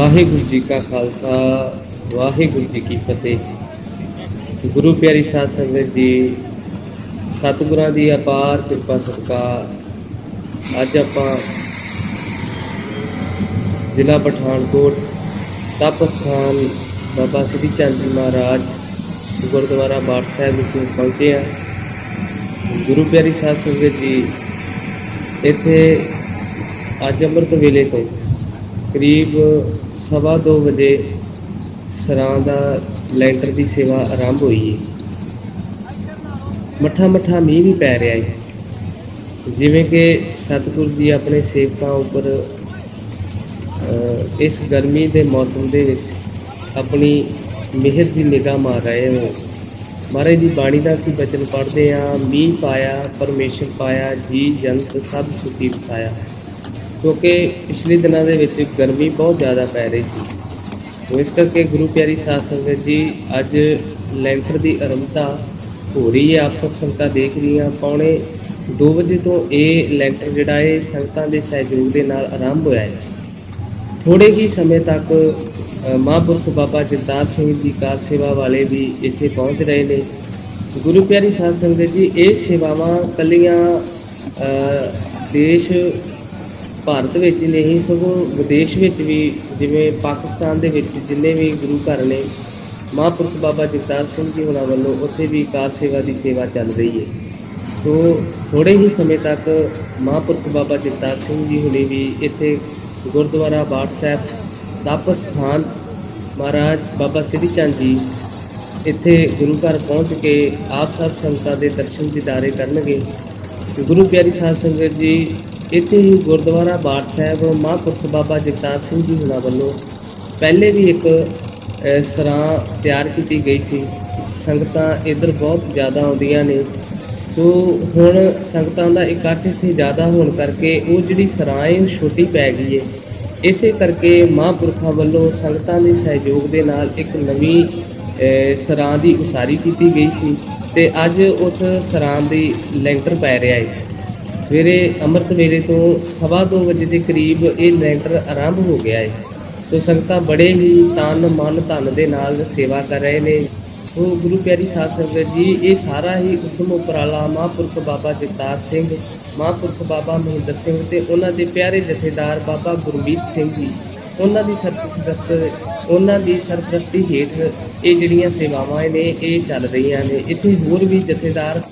ਵਾਹਿਗੁਰੂ ਜੀ ਕਾ ਖਾਲਸਾ ਵਾਹਿਗੁਰੂ ਜੀ ਕੀ ਫਤਿਹ। ਗੁਰੂ ਪਿਆਰੀ ਸਾਧ ਸੰਗਤ ਜੀ, ਸਤਿਗੁਰਾਂ ਦੀ ਅਪਾਰ ਕਿਰਪਾ ਸਦਕਾ ਅੱਜ ਆਪਾਂ ਜ਼ਿਲ੍ਹਾ ਪਠਾਨਕੋਟ ਤਪ ਸਥਾਨ ਬਾਬਾ ਸ੍ਰੀ ਚੰਦ ਜੀ ਮਹਾਰਾਜ ਗੁਰਦੁਆਰਾ ਬਾਠ ਸਾਹਿਬ ਵਿਖੇ ਪਹੁੰਚੇ ਹਾਂ। ਗੁਰੂ ਪਿਆਰੀ ਸਾਧ ਸੰਗਤ ਜੀ, ਇੱਥੇ ਅੱਜ ਅੰਮ੍ਰਿਤ ਵੇਲੇ ਤੋਂ ਕਰੀਬ 2:15 ਵਜੇ ਸਰਾਂ ਦਾ ਲੈਂਟਰ ਦੀ ਸੇਵਾ ਆਰੰਭ ਹੋਈ ਹੈ। ਮੱਠਾ ਮੀਂਹ ਵੀ ਪੈ ਰਿਹਾ ਹੈ। ਜਿਵੇਂ ਕਿ ਸਤਿਗੁਰੂ ਜੀ ਆਪਣੇ ਸੇਵਕਾਂ ਉੱਪਰ ਇਸ ਗਰਮੀ ਦੇ ਮੌਸਮ ਦੇ ਵਿੱਚ ਆਪਣੀ ਮਿਹਰ ਦੀ ਨਿਗਾਹ ਮਾਰ ਰਹੇ ਹੋ। ਮਹਾਰਾਜ ਦੀ ਬਾਣੀ ਦਾ ਅਸੀਂ ਬਚਨ ਪੜ੍ਹਦੇ ਹਾਂ, ਮੀਂਹ ਪਾਇਆ ਪਰਮੇਸ਼ਰ ਪਾਇਆ, ਜੀ ਜੰਤ ਸਭ ਸੁਖੀ ਵਸਾਇਆ। ਕਿਉਂਕਿ ਪਿਛਲੇ ਦਿਨਾਂ ਦੇ ਵਿੱਚ ਗਰਮੀ ਬਹੁਤ ਜ਼ਿਆਦਾ ਪੈ ਰਹੀ ਸੀ, ਇਸ ਕਰਕੇ ਗੁਰੂ ਪਿਆਰੀ ਸਾਧ ਸੰਗਤ ਜੀ, ਅੱਜ ਲੈਂਟਰ ਦੀ ਆਰੰਭਤਾ ਹੋ ਰਹੀ ਹੈ। ਆਪ ਸਭ ਸੰਗਤਾਂ ਦੇਖ ਰਹੀਆਂ। 1:45 ਵਜੇ ਤੋਂ ਇਹ ਲੈਂਟਰ ਜਿਹੜਾ ਹੈ ਸੰਗਤਾਂ ਦੇ ਸਹਿਯੋਗ ਦੇ ਨਾਲ ਆਰੰਭ ਹੋਇਆ ਹੈ। ਥੋੜ੍ਹੇ ਹੀ ਸਮੇਂ ਤੱਕ ਮਹਾਂਪੁਰਖ ਬਾਬਾ ਜਗਤਾਰ ਸਿੰਘ ਜੀ ਕਾਰ ਸੇਵਾ ਵਾਲੇ ਵੀ ਇੱਥੇ ਪਹੁੰਚ ਰਹੇ ਨੇ। ਗੁਰੂ ਪਿਆਰੀ ਸਾਧ ਸੰਗਤ ਜੀ, ਇਹ ਸੇਵਾਵਾਂ ਇਕੱਲੀਆਂ ਦੇਸ਼ ਭਾਰਤ ਵਿੱਚ ਨਹੀਂ ਸਗੋਂ ਵਿਦੇਸ਼ ਵਿੱਚ ਵੀ, ਜਿਵੇਂ ਪਾਕਿਸਤਾਨ ਦੇ ਵਿੱਚ ਜਿੰਨੇ ਵੀ ਗੁਰੂ ਘਰ ਨੇ ਮਹਾਂਪੁਰਖ ਬਾਬਾ ਜਗਤਾਰ ਸਿੰਘ ਜੀ ਹੋਣਾ ਵੱਲੋਂ, ਉੱਥੇ ਵੀ ਕਾਰ ਸੇਵਾ ਦੀ ਸੇਵਾ ਚੱਲ ਰਹੀ ਹੈ। ਸੋ ਥੋੜ੍ਹੇ ਹੀ ਸਮੇਂ ਤੱਕ ਮਹਾਂਪੁਰਖ ਬਾਬਾ ਜਗਤਾਰ ਸਿੰਘ ਜੀ ਹੁਣੇ ਵੀ ਇੱਥੇ ਗੁਰਦੁਆਰਾ ਬਾਠ ਸਾਹਿਬ ਤਪ ਸਥਾਨ ਮਹਾਰਾਜ ਬਾਬਾ ਸ੍ਰੀ ਚੰਦ ਜੀ ਇੱਥੇ ਗੁਰੂ ਘਰ ਪਹੁੰਚ ਕੇ ਆਪ ਸਭ ਸੰਗਤਾਂ ਦੇ ਦਰਸ਼ਨ ਦੀਦਾਰੇ ਕਰਨਗੇ। ਗੁਰੂ ਪਿਆਰੀ ਸਾਧ ਸੰਗਤ ਜੀ, ਇੱਥੇ ਹੀ ਗੁਰਦੁਆਰਾ ਬਾਠ ਸਾਹਿਬ ਮਹਾਂਪੁਰਖ ਬਾਬਾ ਜਗਤਾਰ ਸਿੰਘ ਜੀ ਹੁਣਾਂ ਵੱਲੋਂ ਪਹਿਲੇ ਵੀ ਇੱਕ ਸਰਾਂ ਤਿਆਰ ਕੀਤੀ ਗਈ ਸੀ। ਸੰਗਤਾਂ ਇੱਧਰ ਬਹੁਤ ਜ਼ਿਆਦਾ ਆਉਂਦੀਆਂ ਨੇ, ਸੋ ਹੁਣ ਸੰਗਤਾਂ ਦਾ ਇਕੱਠ ਇੱਥੇ ਜ਼ਿਆਦਾ ਹੋਣ ਕਰਕੇ ਉਹ ਜਿਹੜੀ ਸਰਾਂ ਹੈ ਉਹ ਛੋਟੀ ਪੈ ਗਈ ਹੈ। ਇਸੇ ਕਰਕੇ ਮਹਾਂਪੁਰਖਾਂ ਵੱਲੋਂ ਸੰਗਤਾਂ ਦੇ ਸਹਿਯੋਗ ਦੇ ਨਾਲ ਇੱਕ ਨਵੀਂ ਸਰਾਂ ਦੀ ਉਸਾਰੀ ਕੀਤੀ ਗਈ ਸੀ ਅਤੇ ਅੱਜ ਉਸ ਸਰਾਂ ਦੀ ਲੈਂਟਰ ਪੈ ਰਿਹਾ ਹੈ। ਸਵੇਰੇ ਅੰਮ੍ਰਿਤ ਵੇਲੇ ਤੋਂ 2:15 ਵਜੇ ਦੇ ਕਰੀਬ ਇਹ ਲੈਂਟਰ ਆਰੰਭ ਹੋ ਗਿਆ ਹੈ। ਸੋ ਸੰਗਤਾਂ ਬੜੇ ਹੀ ਤਨ ਮਨ ਧਨ ਦੇ ਨਾਲ ਸੇਵਾ ਕਰ ਰਹੇ ਨੇ। ਸੋ ਗੁਰੂ ਪਿਆਰੀ ਸਾਧ ਸੰਗਤ ਜੀ, ਇਹ ਸਾਰਾ ਹੀ ਉੱਦਮ ਉਪਰਾਲਾ ਮਹਾਂਪੁਰਖ ਬਾਬਾ ਜਗਤਾਰ ਸਿੰਘ, ਮਹਾਂਪੁਰਖ ਬਾਬਾ ਮਹਿੰਦਰ ਸਿੰਘ ਅਤੇ ਉਹਨਾਂ ਦੇ ਪਿਆਰੇ ਜਥੇਦਾਰ ਬਾਬਾ ਗੁਰਮੀਤ ਸਿੰਘ ਜੀ, ਉਹਨਾਂ ਦੀ ਸਰਪ੍ਰਸਤੀ ਹੇਠ ਇਹ ਜਿਹੜੀਆਂ ਸੇਵਾਵਾਂ ਨੇ ਇਹ ਚੱਲ ਰਹੀਆਂ ਨੇ। ਇੱਥੇ ਹੋਰ ਵੀ ਜਥੇਦਾਰ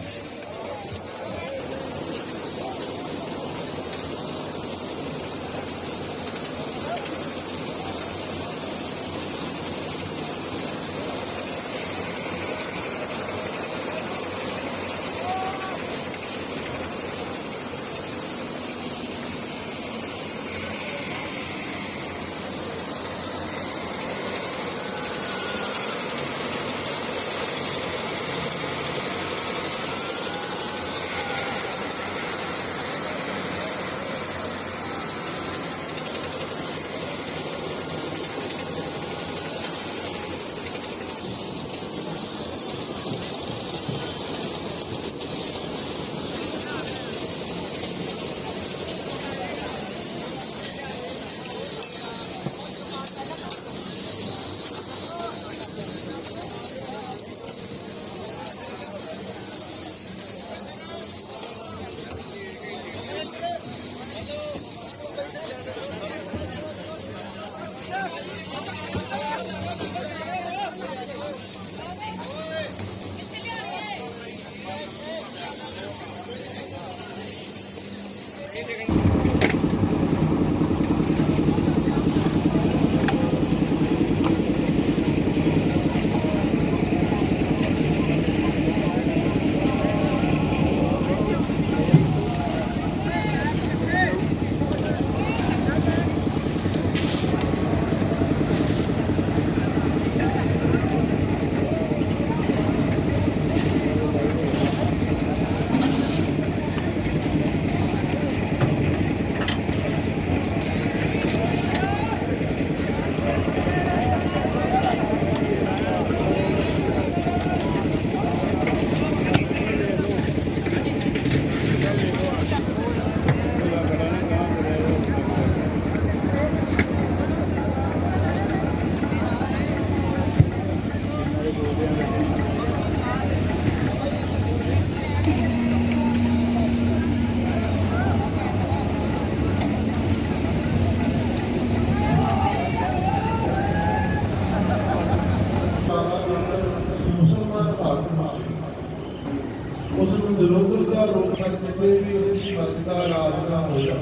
ਦਾ ਰੋਗ ਪਰ ਕਿਤੇ ਵੀ ਉਸ ਦੀ ਮਰਜ਼ੀ ਦਾ ਇਲਾਜ ਨਾ ਹੋਇਆ।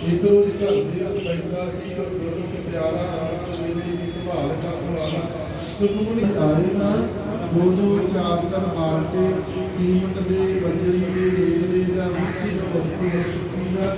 ਇੱਕ ਰੋਜ਼ ਘਰ ਦੇ ਵਿੱਚ ਬੈਠਾ ਸੀ ਕੋਈ ਗੁਰੂ ਪਿਆਰਾ ਮੇਰੀ ਦੀ ਸੰਭਾਲ ਕਰਨ ਵਾਲਾ ਸੁਖਮਨੀ ਆਏ ਨਾ ਦੋ ਚਾਰ ਕਰ ਮਾਰ ਕੇ ਸੀਮਟ ਦੇ ਬਜਰੀ ਦੇ ਰੇਲੇ ਦਾ ਮਿੱਟੀ ਨੂੰ ਵਸਤੂ ਸੀਗਾ।